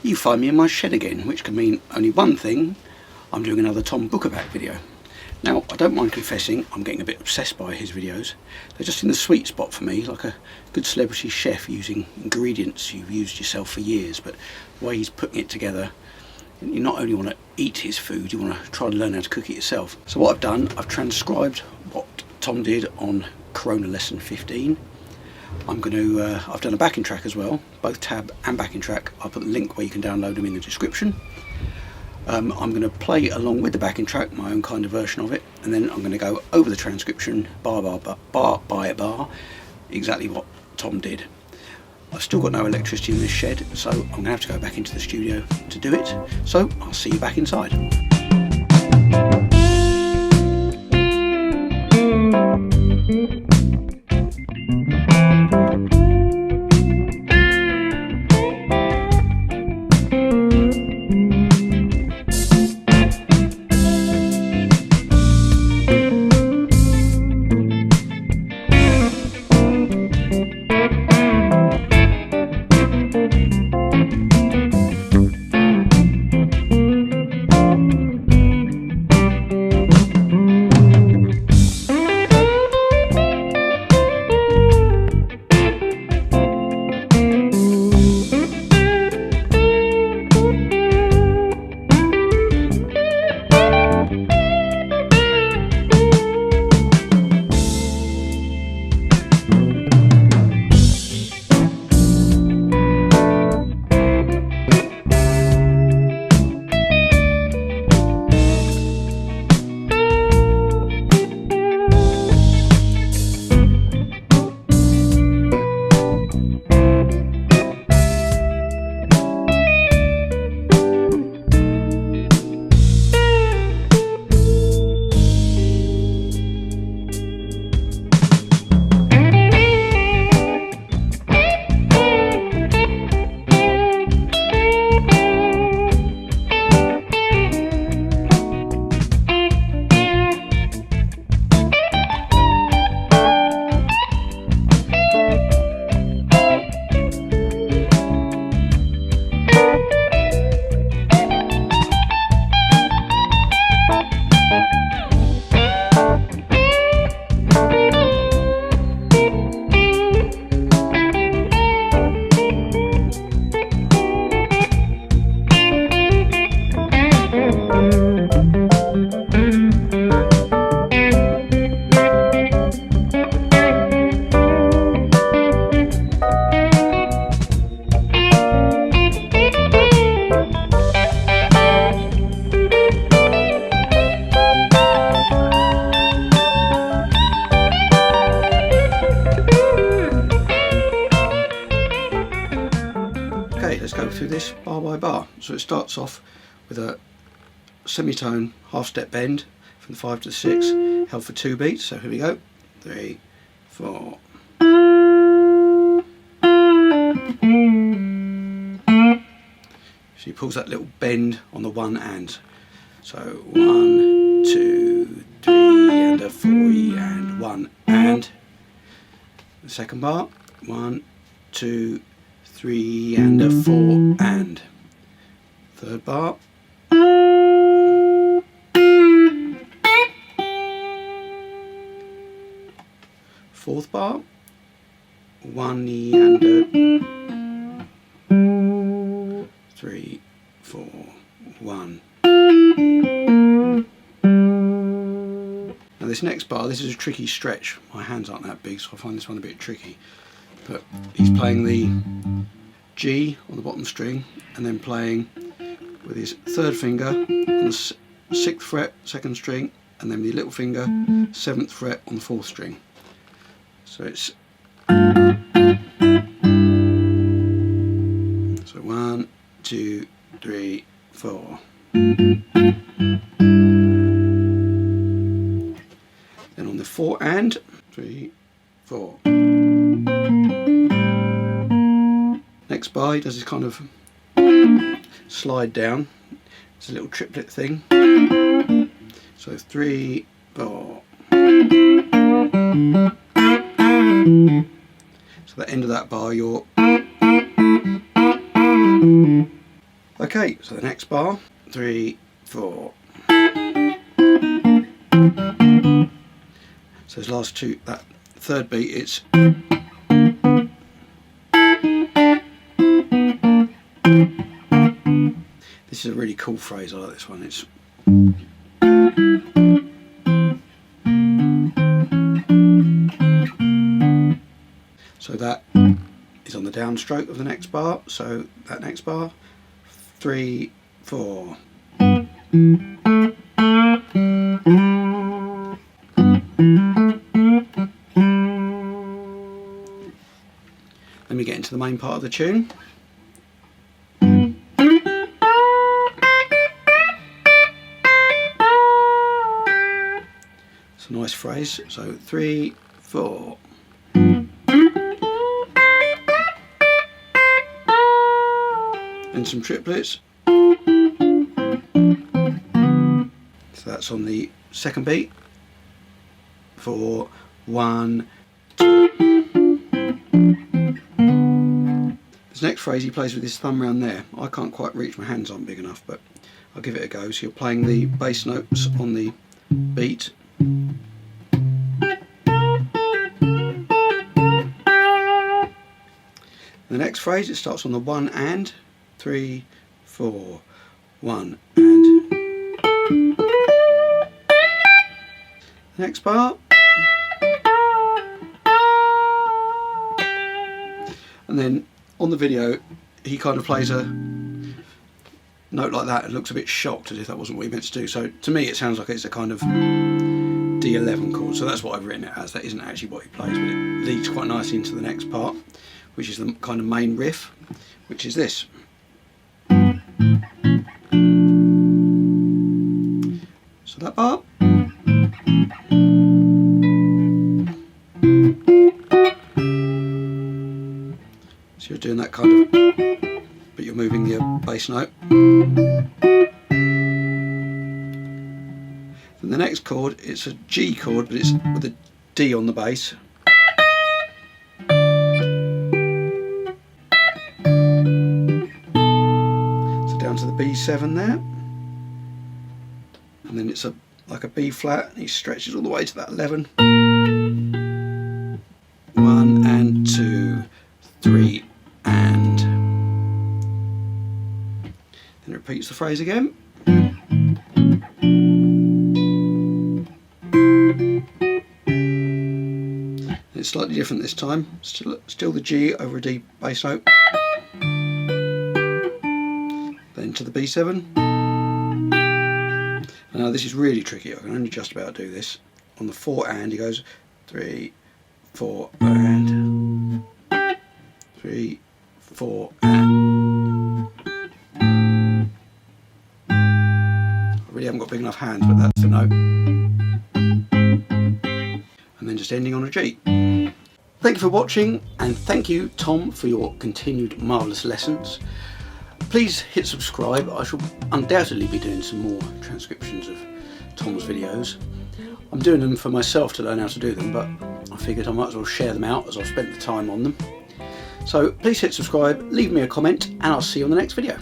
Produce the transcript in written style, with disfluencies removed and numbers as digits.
you find me in my shed again, which can mean only one thing: I'm doing another Tom Bukovac video. Now, I don't mind confessing, I'm getting a bit obsessed by his videos. They're just in the sweet spot for me, like a good celebrity chef using ingredients you've used yourself for years, but the way he's putting it together, you not only want to eat his food, you want to try and learn how to cook it yourself. So what I've done, I've transcribed what Tom did on Corona lesson 15. I'm going to, I've done a backing track as well, both tab and backing track. I'll put the link where you can download them in the description. I'm going to play along with the backing track, my own kind of version of it, and then I'm going to go over the transcription bar by bar, exactly what Tom did. I've still got no electricity in this shed, so I'm going to have to go back into the studio to do it. So I'll see you back inside. Okay, let's go through this bar by bar. So it starts off with a semitone half step bend from the 5 to the 6, held for 2 beats. So here we go, 3, 4. So he pulls that little bend on the 1 and. So 1, 2, 3 and a 4 and 1 and. The second bar, 1, 2, 3 and a 4 and. Third bar. Fourth bar, 1 and a 3, 4, 1. Now this next bar, this is a tricky stretch. My hands aren't that big, so I find this one a bit tricky. But he's playing the G on the bottom string and then playing with his third finger on the 6th fret, 2nd string, and then with the little finger, 7th fret on the 4th string. So it's so 1, 2, 3, 4. Then on the 4 and 3, 4. Next bar he does this kind of slide down. It's a little triplet thing. So 3, 4. So the end of that bar, you're Okay, so the next bar, 3, 4. So those last two, that third beat, it's this is a really cool phrase. I like this one. It's so that is on the downstroke of the next bar. So that next bar, 3, 4. Let me get into the main part of the tune. It's a nice phrase. So 3, 4. And some triplets. So that's on the second beat. 4, 1, 2. This next phrase he plays with his thumb around there. I can't quite reach, my hands aren't big enough, but I'll give it a go. So you're playing the bass notes on the beat. The next phrase, it starts on the 1 and 3, 4, 1 and. The next bar. And then on the video he kind of plays a note like that and looks a bit shocked as if that wasn't what he meant to do. So to me it sounds like it's a kind of D11 chord, so that's what I've written it as. That isn't actually what he plays, but it leads quite nicely into the next part, which is the kind of main riff, which is this. So that part. So you're doing that kind of, but you're moving the bass note. Then the next chord, it's a G chord, but it's with a D on the bass. So down to the B7 there. And then it's like a B flat, and he stretches all the way to that 11. 1 and 2, 3 and. Then it repeats the phrase again. And it's slightly different this time. Still the G over a D bass note. Then to the B7. And now this is really tricky. I can only just about do this. On the 4 and he goes 3, 4 and 3, 4 and. I really haven't got big enough hands, but that's the note. And then just ending on a G. Thank you for watching, and thank you Tom for your continued marvellous lessons. Please hit subscribe. I shall undoubtedly be doing some more transcriptions of Tom's videos. I'm doing them for myself to learn how to do them, but I figured I might as well share them out as I've spent the time on them. So please hit subscribe, leave me a comment, and I'll see you on the next video.